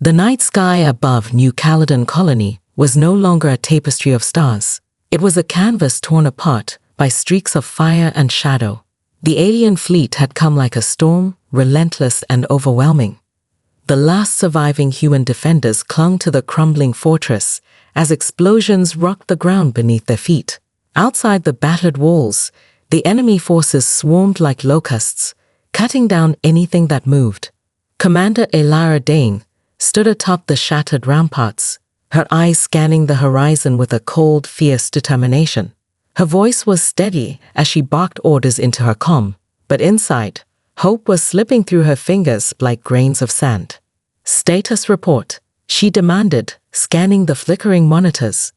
The night sky above New Caledon Colony was no longer a tapestry of stars. It was a canvas torn apart by streaks of fire and shadow. The alien fleet had come like a storm, relentless and overwhelming. The last surviving human defenders clung to the crumbling fortress as explosions rocked the ground beneath their feet. Outside the battered walls, the enemy forces swarmed like locusts, cutting down anything that moved. Commander Elara Dane stood atop the shattered ramparts, her eyes scanning the horizon with a cold, fierce determination. Her voice was steady as she barked orders into her comm, but inside, hope was slipping through her fingers like grains of sand. "Status report," she demanded, scanning the flickering monitors.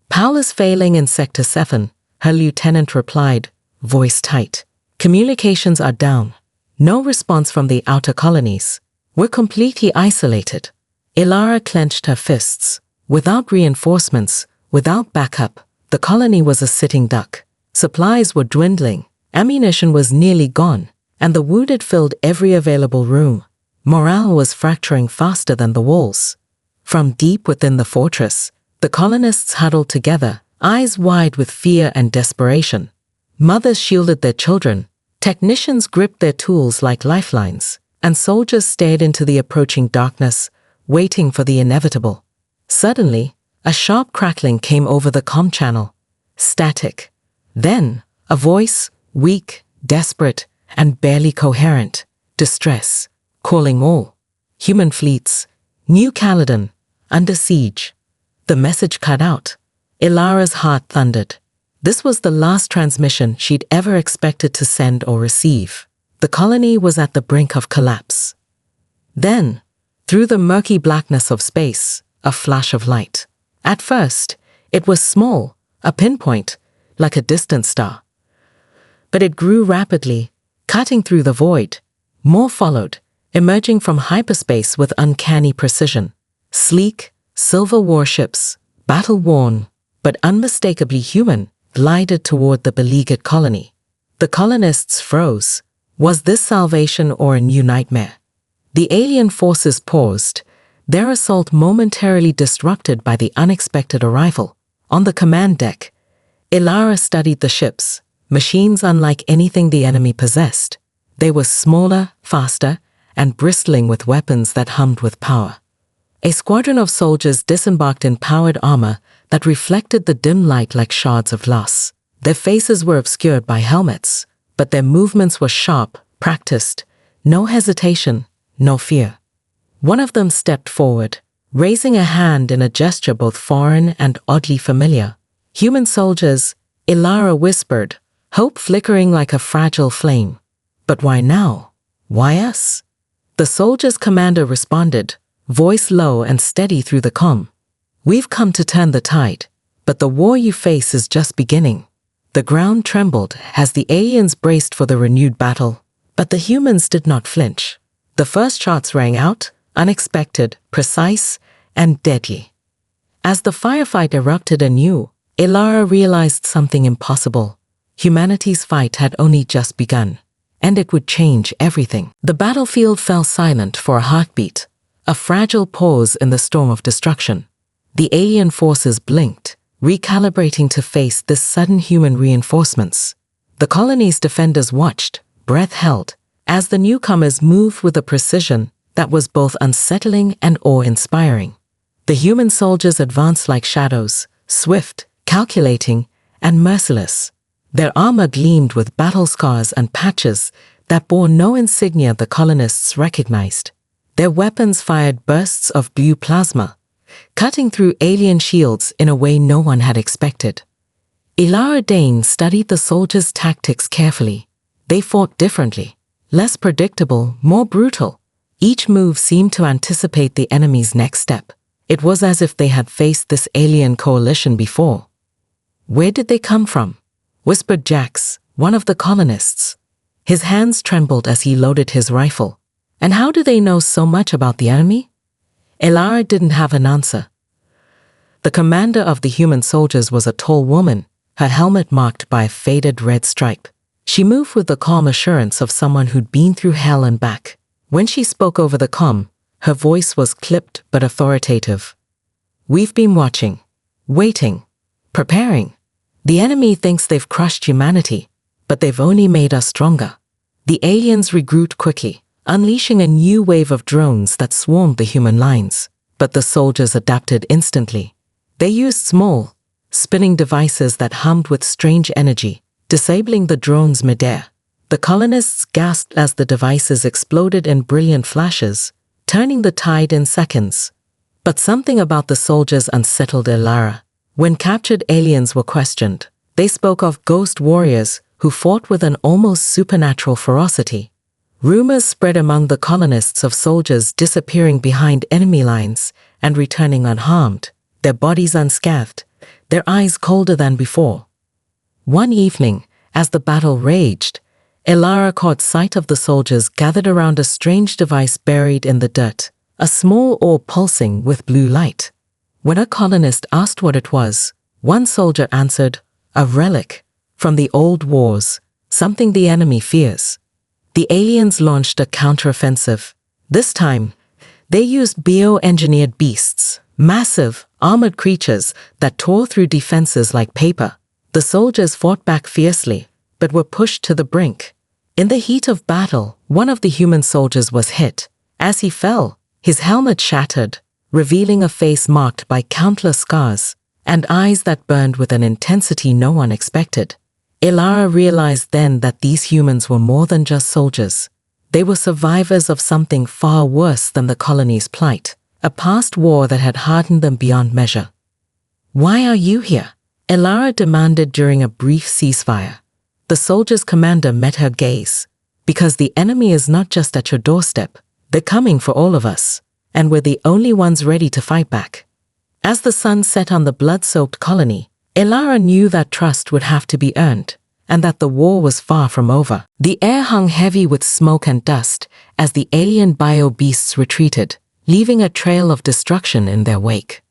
"Power is failing in Sector 7, her lieutenant replied, voice tight. "Communications are down. No response from the outer colonies. We're completely isolated." Elara clenched her fists. Without reinforcements, without backup, the colony was a sitting duck. Supplies were dwindling, ammunition was nearly gone, and the wounded filled every available room. Morale was fracturing faster than the walls. From deep within the fortress, the colonists huddled together, eyes wide with fear and desperation. Mothers shielded their children, technicians gripped their tools like lifelines, and soldiers stared into the approaching darkness, waiting for the inevitable. Suddenly, a sharp crackling came over the comm channel. Static. Then, a voice, weak, desperate, and barely coherent. Distress. Calling all. Human fleets. New Caledon. Under siege. The message cut out. Elara's heart thundered. This was the last transmission she'd ever expected to send or receive. The colony was at the brink of collapse. Then, through the murky blackness of space, a flash of light. At first, it was small, a pinpoint, like a distant star. But it grew rapidly, cutting through the void. More followed, emerging from hyperspace with uncanny precision. Sleek, silver warships, battle-worn, but unmistakably human, glided toward the beleaguered colony. The colonists froze. Was this salvation or a new nightmare? The alien forces paused, their assault momentarily disrupted by the unexpected arrival. On the command deck, Elara studied the ships, machines unlike anything the enemy possessed. They were smaller, faster, and bristling with weapons that hummed with power. A squadron of soldiers disembarked in powered armor that reflected the dim light like shards of glass. Their faces were obscured by helmets, but their movements were sharp, practiced, no hesitation, no fear. One of them stepped forward, raising a hand in a gesture both foreign and oddly familiar. "Human soldiers," Elara whispered, hope flickering like a fragile flame. "But why now? Why us?" The soldier's commander responded, voice low and steady through the comm. "We've come to turn the tide, but the war you face is just beginning." The ground trembled as the aliens braced for the renewed battle, but the humans did not flinch. The first shots rang out, unexpected, precise, and deadly. As the firefight erupted anew, Elara realized something impossible. Humanity's fight had only just begun, and it would change everything. The battlefield fell silent for a heartbeat, a fragile pause in the storm of destruction. The alien forces blinked, recalibrating to face this sudden human reinforcements. The colony's defenders watched, breath held, as the newcomers moved with a precision that was both unsettling and awe-inspiring. The human soldiers advanced like shadows, swift, calculating, and merciless. Their armor gleamed with battle scars and patches that bore no insignia the colonists recognized. Their weapons fired bursts of blue plasma, cutting through alien shields in a way no one had expected. Elara Dane studied the soldiers' tactics carefully. They fought differently, less predictable, more brutal. Each move seemed to anticipate the enemy's next step. It was as if they had faced this alien coalition before. "Where did they come from?" whispered Jax, one of the colonists. His hands trembled as he loaded his rifle. "And how do they know so much about the enemy?" Elara didn't have an answer. The commander of the human soldiers was a tall woman, her helmet marked by a faded red stripe. She moved with the calm assurance of someone who'd been through hell and back. When she spoke over the comm, Her voice was clipped but authoritative. "We've been watching, waiting, preparing. The enemy thinks they've crushed humanity, but they've only made us stronger." The aliens regrouped quickly, unleashing a new wave of drones that swarmed the human lines. But the soldiers adapted instantly. They used small, spinning devices that hummed with strange energy, disabling the drones midair. The colonists gasped as the devices exploded in brilliant flashes, turning the tide in seconds. But something about the soldiers unsettled Elara. When captured aliens were questioned, they spoke of ghost warriors who fought with an almost supernatural ferocity. Rumors spread among the colonists of soldiers disappearing behind enemy lines and returning unharmed, their bodies unscathed, their eyes colder than before. One evening, as the battle raged, Elara caught sight of the soldiers gathered around a strange device buried in the dirt, a small orb pulsing with blue light. When a colonist asked what it was, one soldier answered, "A relic from the old wars, something the enemy fears." The aliens launched a counteroffensive. This time, they used bioengineered beasts, massive, armored creatures that tore through defenses like paper. The soldiers fought back fiercely, but were pushed to the brink. In the heat of battle, one of the human soldiers was hit. As he fell, his helmet shattered, revealing a face marked by countless scars and eyes that burned with an intensity no one expected. Elara realized then that these humans were more than just soldiers. They were survivors of something far worse than the colony's plight, a past war that had hardened them beyond measure. "Why are you here?" Elara demanded during a brief ceasefire. The soldier's commander met her gaze. "Because the enemy is not just at your doorstep. They're coming for all of us, and we're the only ones ready to fight back." As the sun set on the blood-soaked colony, Elara knew that trust would have to be earned, and that the war was far from over. The air hung heavy with smoke and dust as the alien bio-beasts retreated, leaving a trail of destruction in their wake.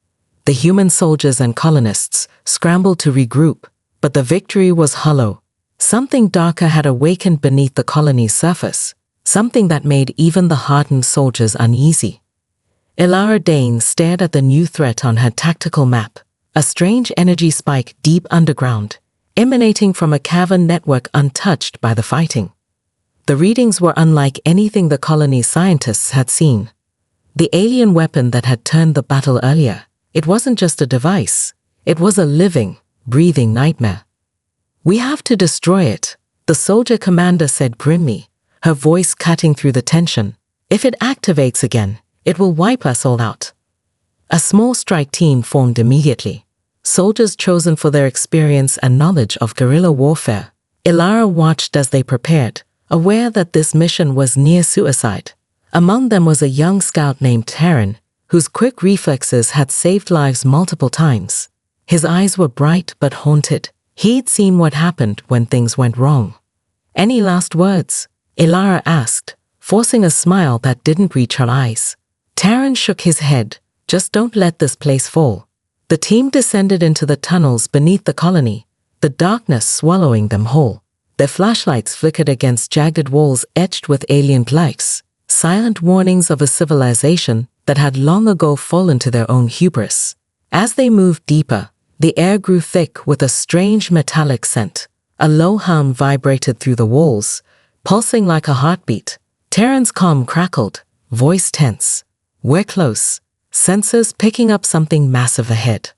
The human soldiers and colonists scrambled to regroup, but the victory was hollow. Something darker had awakened beneath the colony's surface, something that made even the hardened soldiers uneasy. Elara Dane stared at the new threat on her tactical map, a strange energy spike deep underground, emanating from a cavern network untouched by the fighting. The readings were unlike anything the colony's scientists had seen. The alien weapon that had turned the battle earlier, it wasn't just a device, it was a living, breathing nightmare. "We have to destroy it," the soldier commander said grimly, her voice cutting through the tension. "If it activates again, it will wipe us all out." A small strike team formed immediately, soldiers chosen for their experience and knowledge of guerrilla warfare. Elara watched as they prepared, aware that this mission was near suicide. Among them was a young scout named Taryn, whose quick reflexes had saved lives multiple times. His eyes were bright but haunted. He'd seen what happened when things went wrong. "Any last words?" Elara asked, forcing a smile that didn't reach her eyes. Taryn shook his head. "Just don't let this place fall." The team descended into the tunnels beneath the colony, the darkness swallowing them whole. Their flashlights flickered against jagged walls etched with alien glyphs, silent warnings of a civilization that had long ago fallen to their own hubris. As they moved deeper, the air grew thick with a strange metallic scent. A low hum vibrated through the walls, pulsing like a heartbeat. Taryn's comm crackled, voice tense. "We're close," sensors picking up something massive ahead.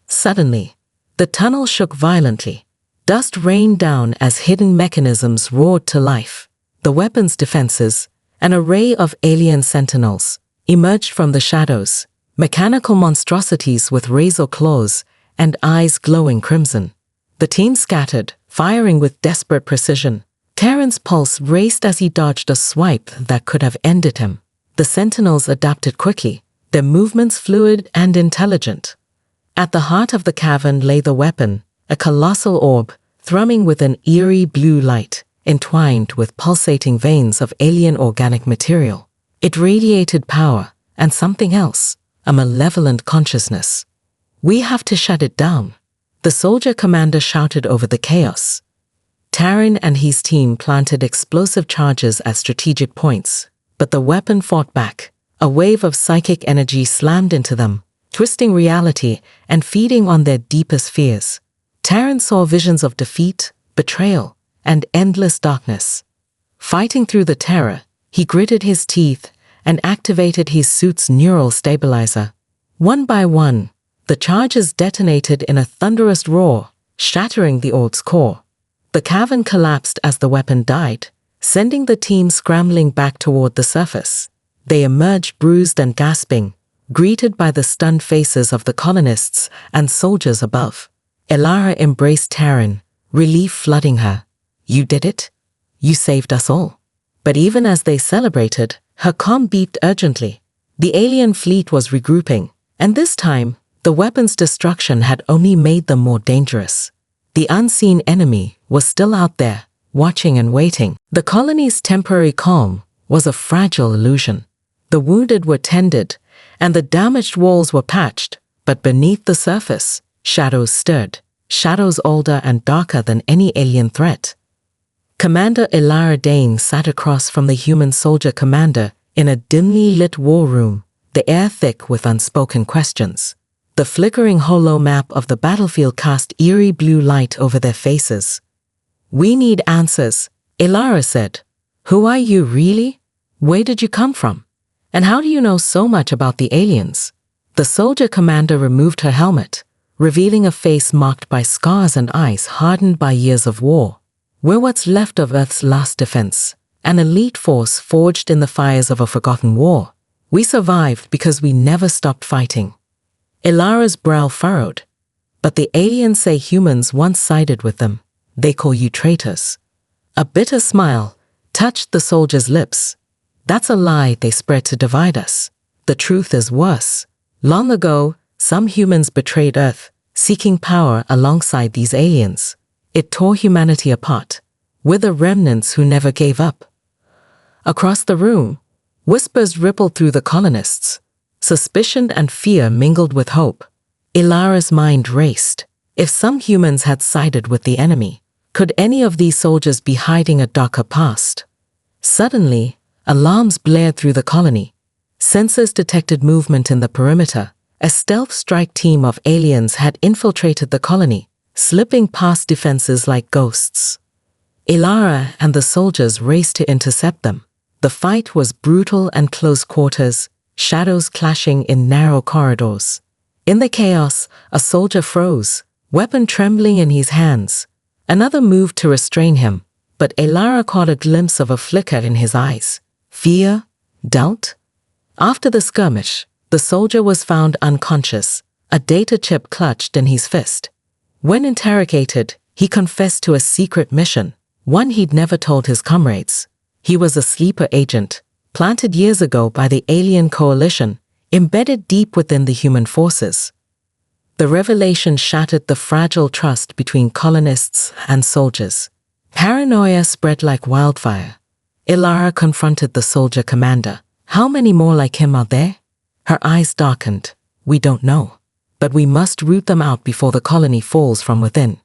Suddenly, the tunnel shook violently. Dust rained down as hidden mechanisms roared to life. The weapons defenses, an array of alien sentinels, emerged from the shadows, mechanical monstrosities with razor claws and eyes glowing crimson. The team scattered, firing with desperate precision. Taryn's pulse raced as he dodged a swipe that could have ended him. The sentinels adapted quickly, their movements fluid and intelligent. At the heart of the cavern lay the weapon, a colossal orb, thrumming with an eerie blue light, entwined with pulsating veins of alien organic material. It radiated power and something else, a malevolent consciousness. "We have to shut it down," the soldier commander shouted over the chaos. Taryn and his team planted explosive charges at strategic points, but the weapon fought back, A wave of psychic energy slammed into them, twisting reality and feeding on their deepest fears. Terran saw visions of defeat, betrayal, and endless darkness. Fighting through the terror, he gritted his teeth and activated his suit's neural stabilizer. One by one, the charges detonated in a thunderous roar, shattering the Orcs' core. The cavern collapsed as the weapon died, sending the team scrambling back toward the surface. They emerged bruised and gasping, greeted by the stunned faces of the colonists and soldiers above. Elara embraced Terran, relief flooding her. "You did it? You saved us all." But even as they celebrated, her comm beeped urgently. The alien fleet was regrouping, and this time, the weapon's destruction had only made them more dangerous. The unseen enemy was still out there, watching and waiting. The colony's temporary calm was a fragile illusion. The wounded were tended, and the damaged walls were patched, but beneath the surface, shadows stirred, shadows older and darker than any alien threat. Commander Elara Dane sat across from the human soldier commander in a dimly lit war room, the air thick with unspoken questions. The flickering holo map of the battlefield cast eerie blue light over their faces. "We need answers," Elara said. "Who are you, really? Where did you come from? And how do you know so much about the aliens?" The soldier commander removed her helmet, revealing a face marked by scars and eyes hardened by years of war. "We're what's left of Earth's last defense, an elite force forged in the fires of a forgotten war. We survived because we never stopped fighting." Elara's brow furrowed. "But the aliens say humans once sided with them. They call you traitors." A bitter smile touched the soldier's lips. "That's a lie they spread to divide us. The truth is worse. Long ago, some humans betrayed Earth, seeking power alongside these aliens. It tore humanity apart. We're the remnants who never gave up." Across the room, whispers rippled through the colonists. Suspicion and fear mingled with hope. Elara's mind raced. If some humans had sided with the enemy, could any of these soldiers be hiding a darker past? Suddenly, alarms blared through the colony. Sensors detected movement in the perimeter. A stealth strike team of aliens had infiltrated the colony, slipping past defenses like ghosts. Elara and the soldiers raced to intercept them. The fight was brutal and close quarters, shadows clashing in narrow corridors. In the chaos, a soldier froze, weapon trembling in his hands. Another moved to restrain him, but Elara caught a glimpse of a flicker in his eyes. Fear? Doubt? After the skirmish, the soldier was found unconscious, a data chip clutched in his fist. When interrogated, he confessed to a secret mission, one he'd never told his comrades. He was a sleeper agent, planted years ago by the alien coalition, embedded deep within the human forces. The revelation shattered the fragile trust between colonists and soldiers. Paranoia spread like wildfire. Elara confronted the soldier commander. "How many more like him are there?" Her eyes darkened. "We don't know. But we must root them out before the colony falls from within."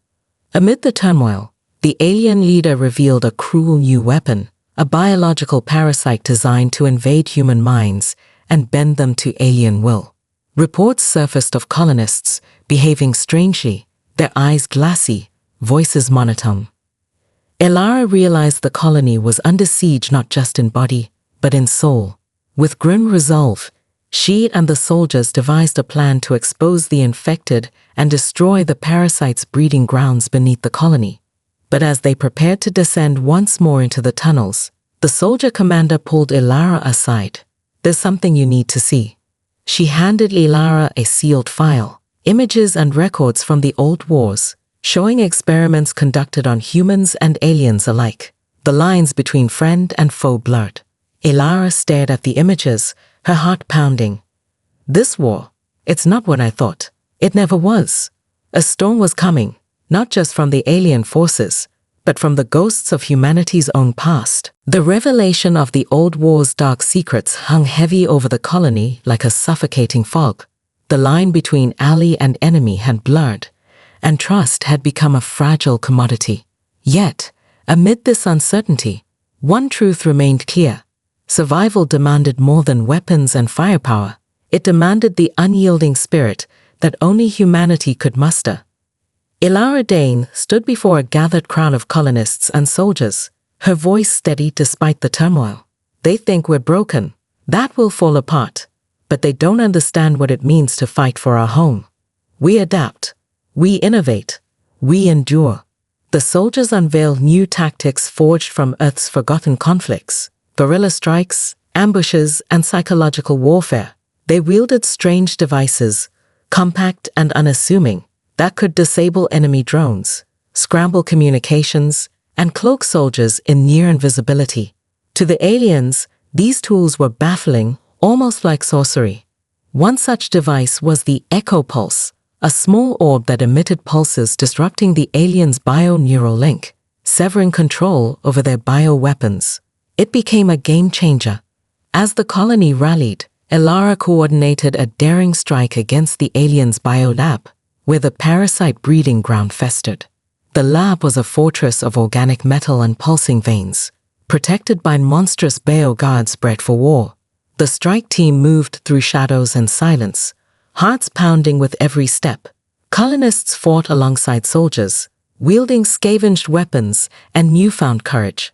Amid the turmoil, the alien leader revealed a cruel new weapon, a biological parasite designed to invade human minds and bend them to alien will. Reports surfaced of colonists behaving strangely, their eyes glassy, voices monotone. Elara realized the colony was under siege not just in body, but in soul. With grim resolve, she and the soldiers devised a plan to expose the infected and destroy the parasite's breeding grounds beneath the colony. But as they prepared to descend once more into the tunnels, the soldier commander pulled Elara aside. "There's something you need to see." She handed Elara a sealed file, images and records from the old wars, showing experiments conducted on humans and aliens alike. The lines between friend and foe blurred. Elara stared at the images, her heart pounding. "This war, it's not what I thought. It never was. A storm was coming, not just from the alien forces, but from the ghosts of humanity's own past." The revelation of the old war's dark secrets hung heavy over the colony like a suffocating fog. The line between ally and enemy had blurred, and trust had become a fragile commodity. Yet, amid this uncertainty, one truth remained clear. Survival demanded more than weapons and firepower. It demanded the unyielding spirit that only humanity could muster. Ilara Dane stood before a gathered crowd of colonists and soldiers, her voice steady despite the turmoil. They think we're broken. That will fall apart. But they don't understand what it means to fight for our home. We adapt. We innovate. We endure. The soldiers unveiled new tactics forged from Earth's forgotten conflicts, guerrilla strikes, ambushes, and psychological warfare. They wielded strange devices, compact and unassuming, that could disable enemy drones, scramble communications, and cloak soldiers in near invisibility. To the aliens, these tools were baffling, almost like sorcery. One such device was the Echo Pulse, a small orb that emitted pulses disrupting the aliens' bio-neural link, severing control over their bioweapons. It became a game-changer. As the colony rallied, Ilara coordinated a daring strike against the aliens' biolab, where the parasite breeding ground festered. The lab was a fortress of organic metal and pulsing veins, protected by monstrous bioguards bred for war. The strike team moved through shadows and silence, hearts pounding with every step. Colonists fought alongside soldiers, wielding scavenged weapons and newfound courage.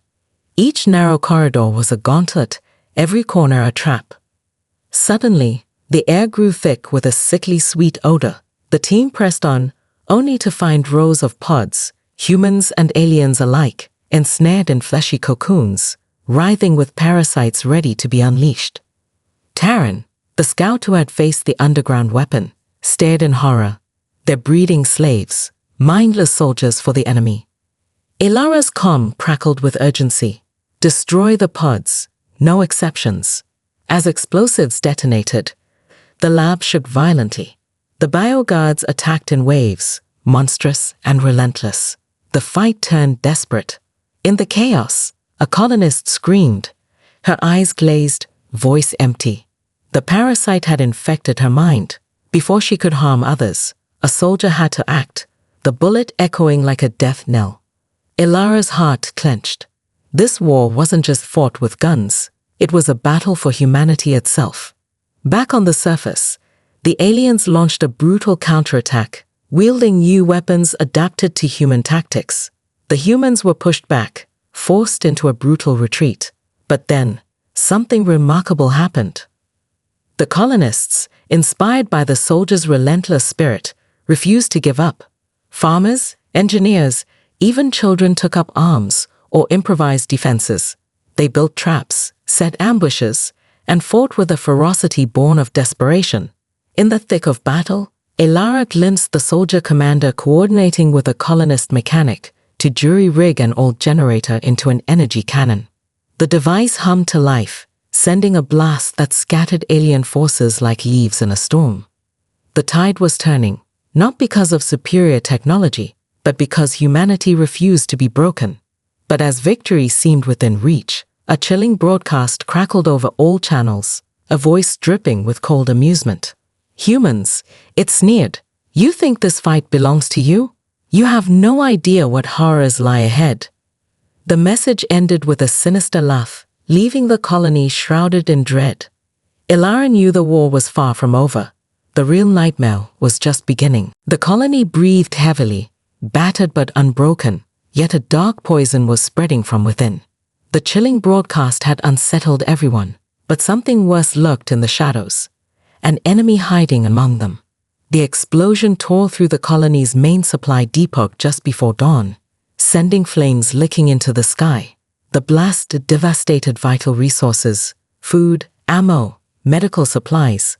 Each narrow corridor was a gauntlet, every corner a trap. Suddenly, the air grew thick with a sickly sweet odor. The team pressed on, only to find rows of pods, humans and aliens alike, ensnared in fleshy cocoons, writhing with parasites ready to be unleashed. Taryn, the scout who had faced the underground weapon, stared in horror. Their breeding slaves, mindless soldiers for the enemy. Ilara's comm crackled with urgency. Destroy the pods, no exceptions. As explosives detonated, the lab shook violently. The bioguards attacked in waves, monstrous and relentless. The fight turned desperate. In the chaos, a colonist screamed, her eyes glazed, voice empty. The parasite had infected her mind. Before she could harm others, a soldier had to act, the bullet echoing like a death knell. Ilara's heart clenched. This war wasn't just fought with guns, it was a battle for humanity itself. Back on the surface, the aliens launched a brutal counterattack, wielding new weapons adapted to human tactics. The humans were pushed back, forced into a brutal retreat. But then, something remarkable happened. The colonists, inspired by the soldiers' relentless spirit, refused to give up. Farmers, engineers, even children took up arms or improvised defenses. They built traps, set ambushes, and fought with a ferocity born of desperation. In the thick of battle, Ilara glimpsed the soldier commander coordinating with a colonist mechanic to jury-rig an old generator into an energy cannon. The device hummed to life, sending a blast that scattered alien forces like leaves in a storm. The tide was turning, not because of superior technology, but because humanity refused to be broken. But as victory seemed within reach, a chilling broadcast crackled over all channels, a voice dripping with cold amusement. Humans, it sneered, you think this fight belongs to you? You have no idea what horrors lie ahead. The message ended with a sinister laugh, leaving the colony shrouded in dread. Ilara knew the war was far from over. The real nightmare was just beginning. The colony breathed heavily, battered but unbroken, yet a dark poison was spreading from within. The chilling broadcast had unsettled everyone, but something worse lurked in the shadows, an enemy hiding among them. The explosion tore through the colony's main supply depot just before dawn, sending flames licking into the sky. The blast devastated vital resources, food, ammo, medical supplies,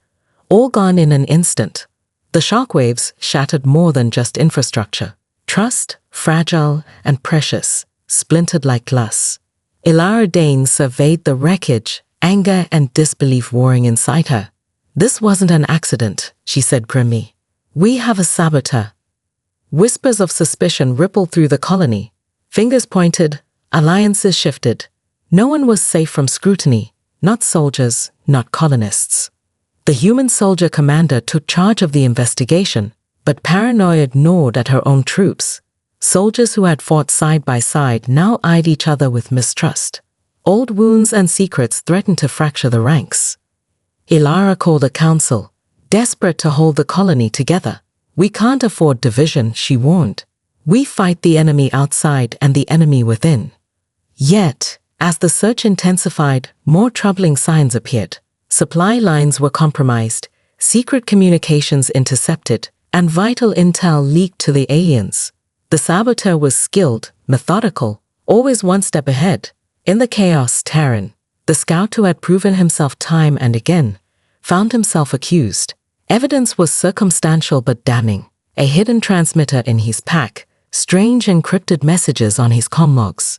all gone in an instant. The shockwaves shattered more than just infrastructure. Trust, fragile and precious, splintered like glass. Ilara Dane surveyed the wreckage, anger and disbelief warring inside her. This wasn't an accident, she said grimly. We have a saboteur. Whispers of suspicion rippled through the colony. Fingers pointed, alliances shifted. No one was safe from scrutiny, not soldiers, not colonists. The human soldier commander took charge of the investigation, but paranoia gnawed at her own troops. Soldiers who had fought side by side now eyed each other with mistrust. Old wounds and secrets threatened to fracture the ranks. Ilara called a council, desperate to hold the colony together. "We can't afford division," she warned. "We fight the enemy outside and the enemy within." Yet, as the search intensified, more troubling signs appeared. Supply lines were compromised, secret communications intercepted, and vital intel leaked to the aliens. The saboteur was skilled, methodical, always one step ahead. In the chaos, Terran, the scout who had proven himself time and again, found himself accused. Evidence was circumstantial but damning. A hidden transmitter in his pack, strange encrypted messages on his comm logs.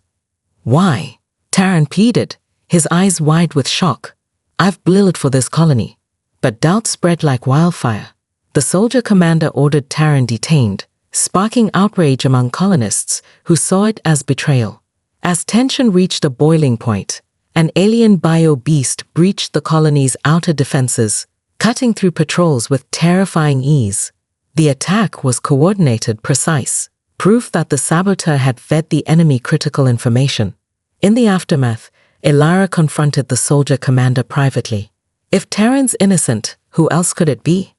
"Why?" Terran pleaded, his eyes wide with shock. "I've blilled for this colony." But doubt spread like wildfire. The soldier commander ordered Terran detained, sparking outrage among colonists who saw it as betrayal. As tension reached a boiling point, an alien bio-beast breached the colony's outer defenses, cutting through patrols with terrifying ease. The attack was coordinated, precise, proof that the saboteur had fed the enemy critical information. In the aftermath, Ilara confronted the soldier commander privately. "If Terran's innocent, who else could it be?"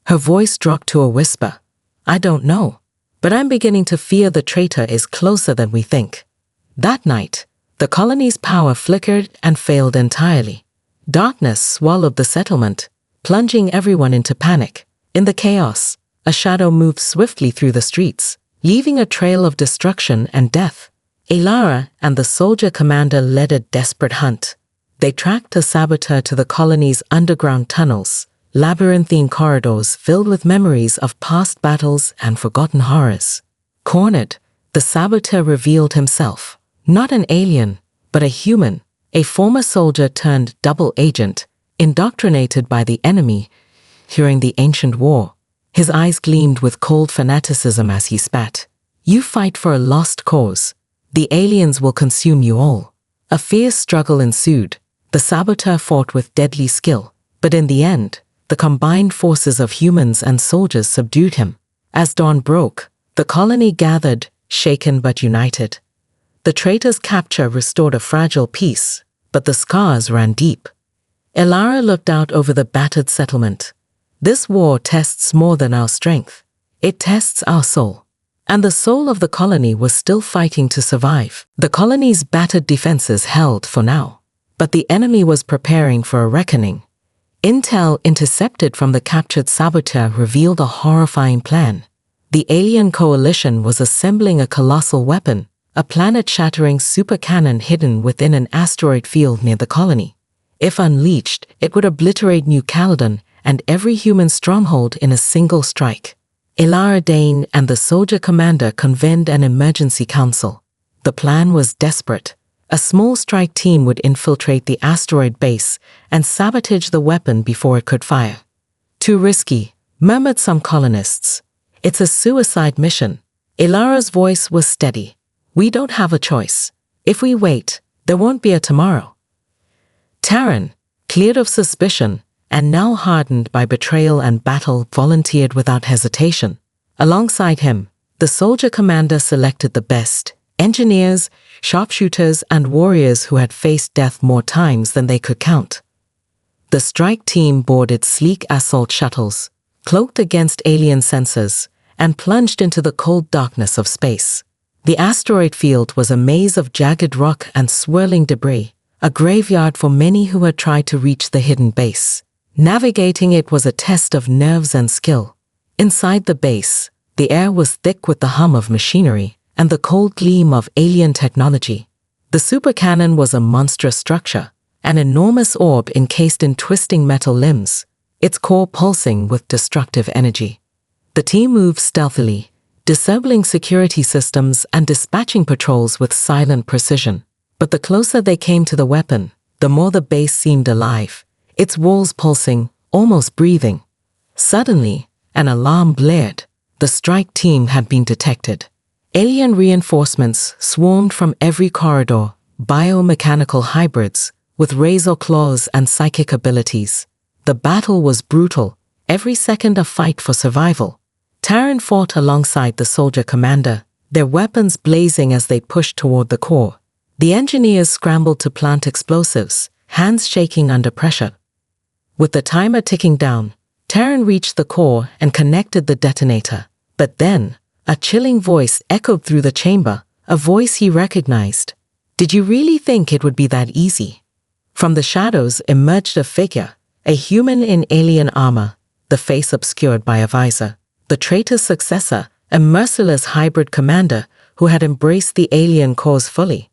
Her voice dropped to a whisper. "I don't know, but I'm beginning to fear the traitor is closer than we think." That night, the colony's power flickered and failed entirely. Darkness swallowed the settlement, plunging everyone into panic. In the chaos, a shadow moved swiftly through the streets, leaving a trail of destruction and death. Ilara and the soldier commander led a desperate hunt. They tracked the saboteur to the colony's underground tunnels, labyrinthine corridors filled with memories of past battles and forgotten horrors. Cornered, the saboteur revealed himself. Not an alien, but a human, a former soldier turned double agent, indoctrinated by the enemy during the ancient war. His eyes gleamed with cold fanaticism as he spat. "You fight for a lost cause. The aliens will consume you all." A fierce struggle ensued. The saboteur fought with deadly skill, but in the end, the combined forces of humans and soldiers subdued him. As dawn broke, the colony gathered, shaken but united. The traitor's capture restored a fragile peace, but the scars ran deep. Ilara looked out over the battered settlement. "This war tests more than our strength. It tests our soul." And the soul of the colony was still fighting to survive. The colony's battered defenses held for now, but the enemy was preparing for a reckoning. Intel intercepted from the captured saboteur revealed a horrifying plan. The alien coalition was assembling a colossal weapon, a planet-shattering supercannon hidden within an asteroid field near the colony. If unleashed, it would obliterate New Caledon and every human stronghold in a single strike. Ilara Dane and the soldier commander convened an emergency council. The plan was desperate. A small strike team would infiltrate the asteroid base and sabotage the weapon before it could fire. "Too risky," murmured some colonists. "It's a suicide mission." Ilara's voice was steady. "We don't have a choice. If we wait, there won't be a tomorrow." Terran, cleared of suspicion, and now hardened by betrayal and battle, volunteered without hesitation. Alongside him, the soldier commander selected the best: engineers, sharpshooters, and warriors who had faced death more times than they could count. The strike team boarded sleek assault shuttles, cloaked against alien sensors, and plunged into the cold darkness of space. The asteroid field was a maze of jagged rock and swirling debris, a graveyard for many who had tried to reach the hidden base. Navigating it was a test of nerves and skill. Inside the base, the air was thick with the hum of machinery and the cold gleam of alien technology. The supercannon was a monstrous structure, an enormous orb encased in twisting metal limbs, its core pulsing with destructive energy. The team moved stealthily, disabling security systems and dispatching patrols with silent precision. But the closer they came to the weapon, the more the base seemed alive, its walls pulsing, almost breathing. Suddenly, an alarm blared. The strike team had been detected. Alien reinforcements swarmed from every corridor, biomechanical hybrids with razor claws and psychic abilities. The battle was brutal, every second a fight for survival. Terran fought alongside the soldier commander, their weapons blazing as they pushed toward the core. The engineers scrambled to plant explosives, hands shaking under pressure. With the timer ticking down, Terran reached the core and connected the detonator. But then, a chilling voice echoed through the chamber, a voice he recognized. "Did you really think it would be that easy?" From the shadows emerged a figure, a human in alien armor, the face obscured by a visor. The traitor's successor, a merciless hybrid commander who had embraced the alien cause fully.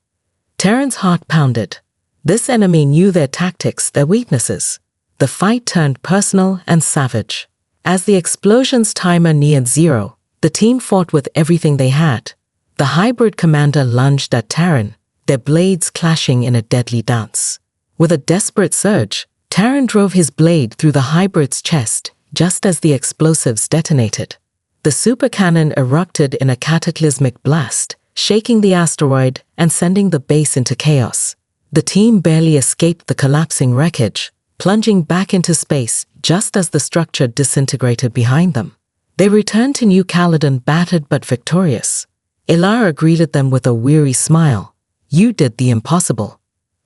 Terran's heart pounded. This enemy knew their tactics, their weaknesses. The fight turned personal and savage. As the explosion's timer neared zero, the team fought with everything they had. The hybrid commander lunged at Terran, their blades clashing in a deadly dance. With a desperate surge, Terran drove his blade through the hybrid's chest just as the explosives detonated. The supercannon erupted in a cataclysmic blast, shaking the asteroid and sending the base into chaos. The team barely escaped the collapsing wreckage, plunging back into space just as the structure disintegrated behind them. They returned to New Caledonia battered but victorious. Ilara greeted them with a weary smile. "You did the impossible."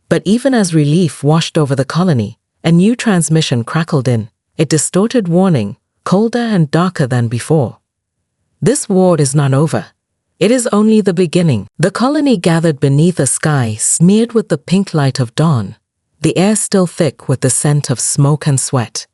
But even as relief washed over the colony, a new transmission crackled in, a distorted warning, colder and darker than before. "This war is not over. It is only the beginning." The colony gathered beneath a sky smeared with the pink light of dawn, the air still thick with the scent of smoke and sweat.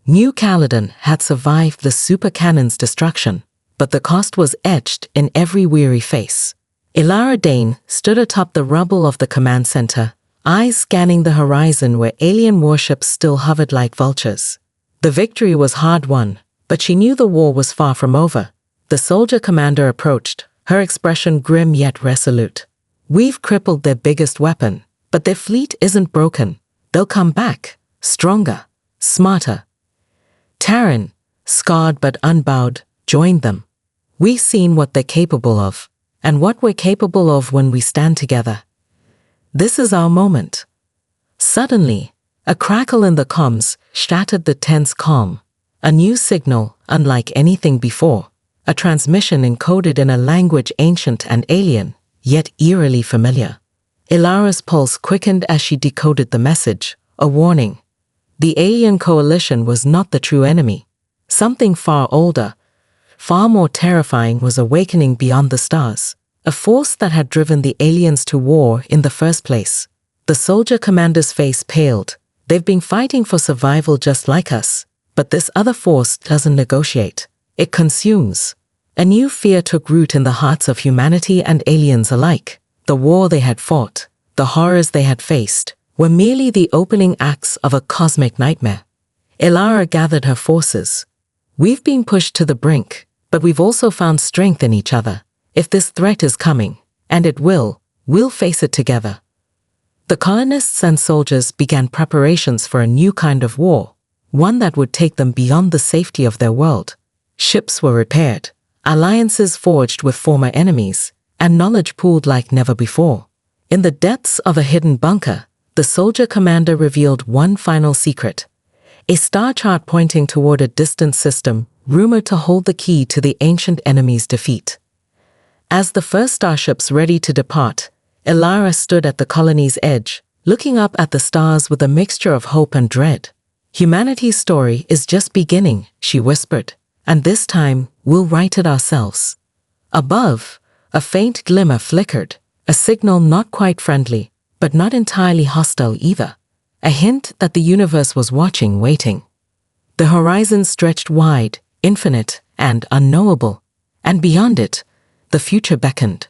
New Caledonia had survived the supercannon's destruction, but the cost was etched in every weary face. Ilara Dane stood atop the rubble of the command center, eyes scanning the horizon where alien warships still hovered like vultures. The victory was hard-won, but she knew the war was far from over. The soldier commander approached, her expression grim yet resolute. "We've crippled their biggest weapon, but their fleet isn't broken. They'll come back, stronger, smarter." Terran, scarred but unbowed, joined them. "We've seen what they're capable of, and what we're capable of when we stand together. This is our moment." Suddenly, a crackle in the comms shattered the tense calm. A new signal, unlike anything before. A transmission encoded in a language ancient and alien, yet eerily familiar. Ilara's pulse quickened as she decoded the message, a warning. The alien coalition was not the true enemy. Something far older, far more terrifying was awakening beyond the stars, a force that had driven the aliens to war in the first place. The soldier commander's face paled. "They've been fighting for survival just like us, but this other force doesn't negotiate. It consumes." A new fear took root in the hearts of humanity and aliens alike. The war they had fought, the horrors they had faced, were merely the opening acts of a cosmic nightmare. Ilara gathered her forces. "We've been pushed to the brink, but we've also found strength in each other. If this threat is coming, and it will, we'll face it together." The colonists and soldiers began preparations for a new kind of war, one that would take them beyond the safety of their world. Ships were repaired, alliances forged with former enemies, and knowledge pooled like never before. In the depths of a hidden bunker, the soldier commander revealed one final secret. A star chart pointing toward a distant system, rumored to hold the key to the ancient enemy's defeat. As the first starships ready to depart, Ilara stood at the colony's edge, looking up at the stars with a mixture of hope and dread. "Humanity's story is just beginning," she whispered, "and this time we'll write it ourselves." Above, a faint glimmer flickered, a signal not quite friendly, but not entirely hostile either. A hint that the universe was watching, waiting. The horizon stretched wide, infinite, and unknowable, and beyond it, the future beckoned.